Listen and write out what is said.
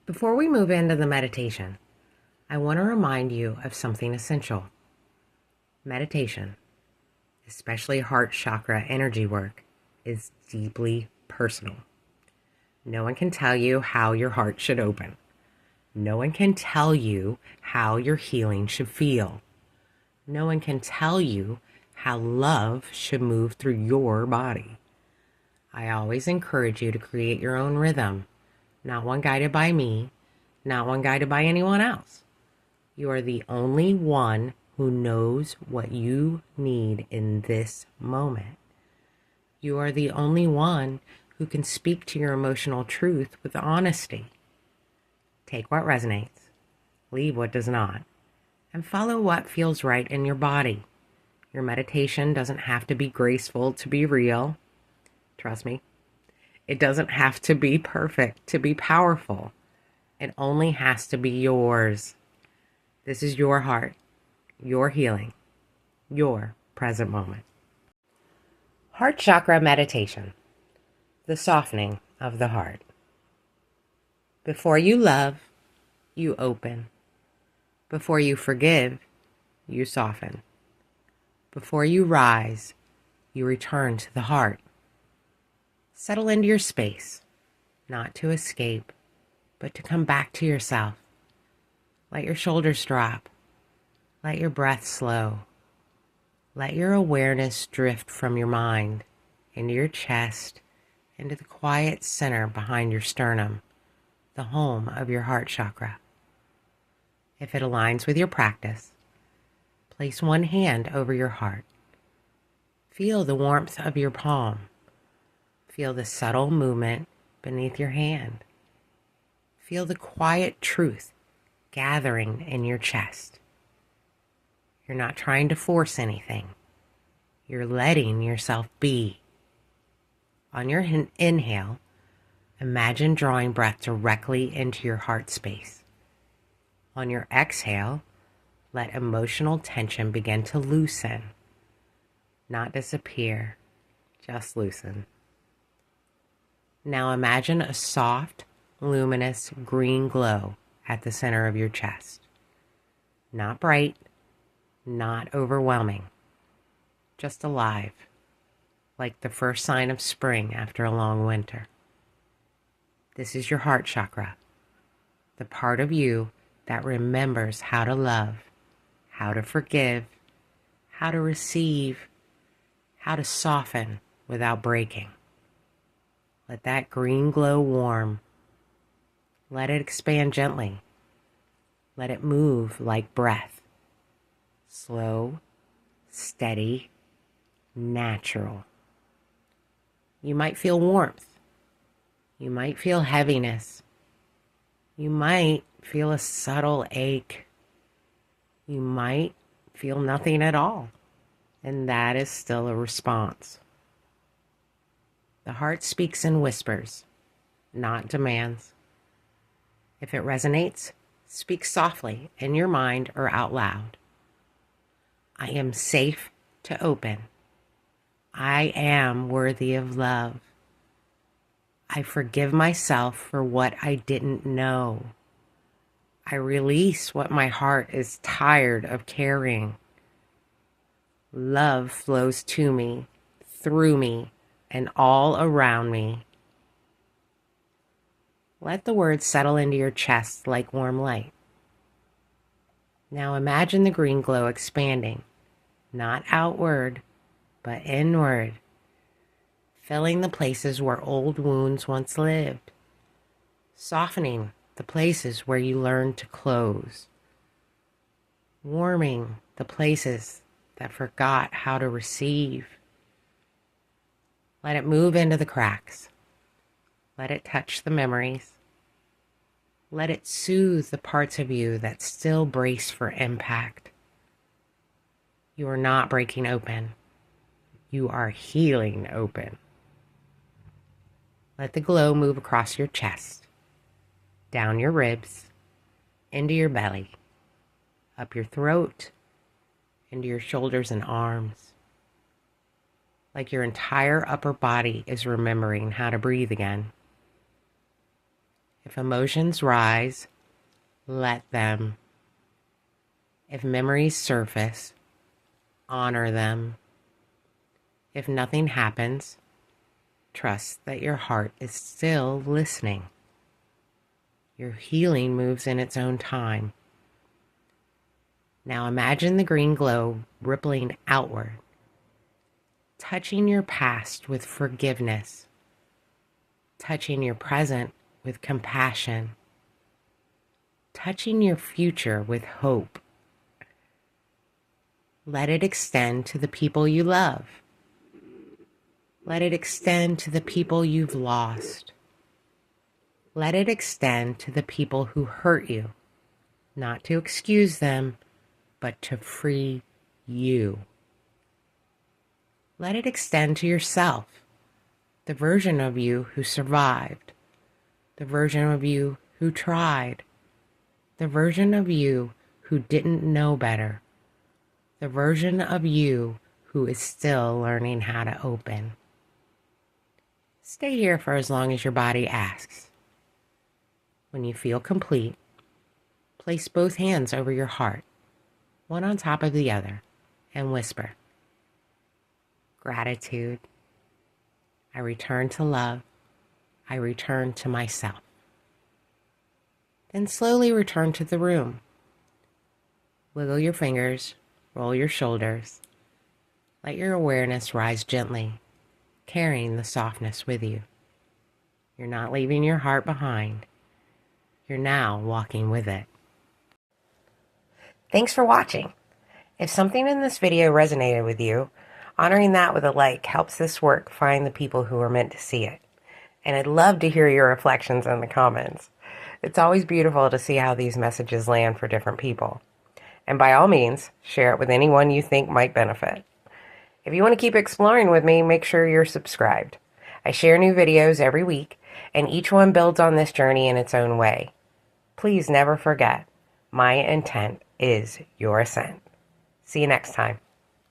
Before we move into the meditation, I want to remind you of something essential. Meditation, especially heart chakra energy work, is deeply personal. No one can tell you how your heart should open. No one can tell you how your healing should feel. No one can tell you how love should move through your body. I always encourage you to create your own rhythm, not one guided by me, not one guided by anyone else. You are the only one who knows what you need in this moment. You are the only one who can speak to your emotional truth with honesty. Take what resonates, leave what does not, and follow what feels right in your body. Your meditation doesn't have to be graceful to be real. Trust me. It doesn't have to be perfect to be powerful. It only has to be yours. This is your heart, your healing, your present moment. Heart Chakra Meditation, the softening of the heart. Before you love, you open. Before you forgive, you soften. Before you rise, you return to the heart. Settle into your space, not to escape, but to come back to yourself. Let your shoulders drop. Let your breath slow. Let your awareness drift from your mind into your chest, into the quiet center behind your sternum, the home of your heart chakra. If it aligns with your practice, place one hand over your heart. Feel the warmth of your palm. Feel the subtle movement beneath your hand. Feel the quiet truth gathering in your chest. You're not trying to force anything. You're letting yourself be. On your inhale, imagine drawing breath directly into your heart space. On your exhale, let emotional tension begin to loosen. Not disappear, just loosen. Now imagine a soft, luminous green glow at the center of your chest. Not bright, not overwhelming, just alive, like the first sign of spring after a long winter. This is your heart chakra, the part of you that remembers how to love, how to forgive, how to receive, how to soften without breaking. Let that green glow warm. Let it expand gently. Let it move like breath. Slow, steady, natural. You might feel warmth. You might feel heaviness. You might feel a subtle ache. You might feel nothing at all. And that is still a response. The heart speaks in whispers, not demands. If it resonates, speak softly in your mind or out loud. I am safe to open. I am worthy of love. I forgive myself for what I didn't know. I release what my heart is tired of carrying. Love flows to me, through me, and all around me. Let the words settle into your chest like warm light. Now imagine the green glow expanding, not outward, but inward, filling the places where old wounds once lived, softening the places where you learned to close, warming the places that forgot how to receive. Let it move into the cracks. Let it touch the memories. Let it soothe the parts of you that still brace for impact. You are not breaking open. You are healing open. Let the glow move across your chest, down your ribs, into your belly, up your throat, into your shoulders and arms. Like your entire upper body is remembering how to breathe again. If emotions rise, let them. If memories surface, honor them. If nothing happens, trust that your heart is still listening. Your healing moves in its own time. Now imagine the green glow rippling outward, touching your past with forgiveness, touching your present with compassion, touching your future with hope. Let it extend to the people you love. Let it extend to the people you've lost. Let it extend to the people who hurt you, not to excuse them, but to free you. Let it extend to yourself, the version of you who survived, the version of you who tried, the version of you who didn't know better, the version of you who is still learning how to open. Stay here for as long as your body asks. When you feel complete, place both hands over your heart, one on top of the other, and whisper, "Gratitude. I return to love. I return to myself." Then slowly return to the room. Wiggle your fingers, roll your shoulders. Let your awareness rise gently, carrying the softness with you. You're not leaving your heart behind. You're now walking with it. Thanks for watching. If something in this video resonated with you, honoring that with a like helps this work find the people who are meant to see it. And I'd love to hear your reflections in the comments. It's always beautiful to see how these messages land for different people. And by all means, share it with anyone you think might benefit. If you want to keep exploring with me, make sure you're subscribed. I share new videos every week, and each one builds on this journey in its own way. Please never forget, my intent is your ascent. See you next time.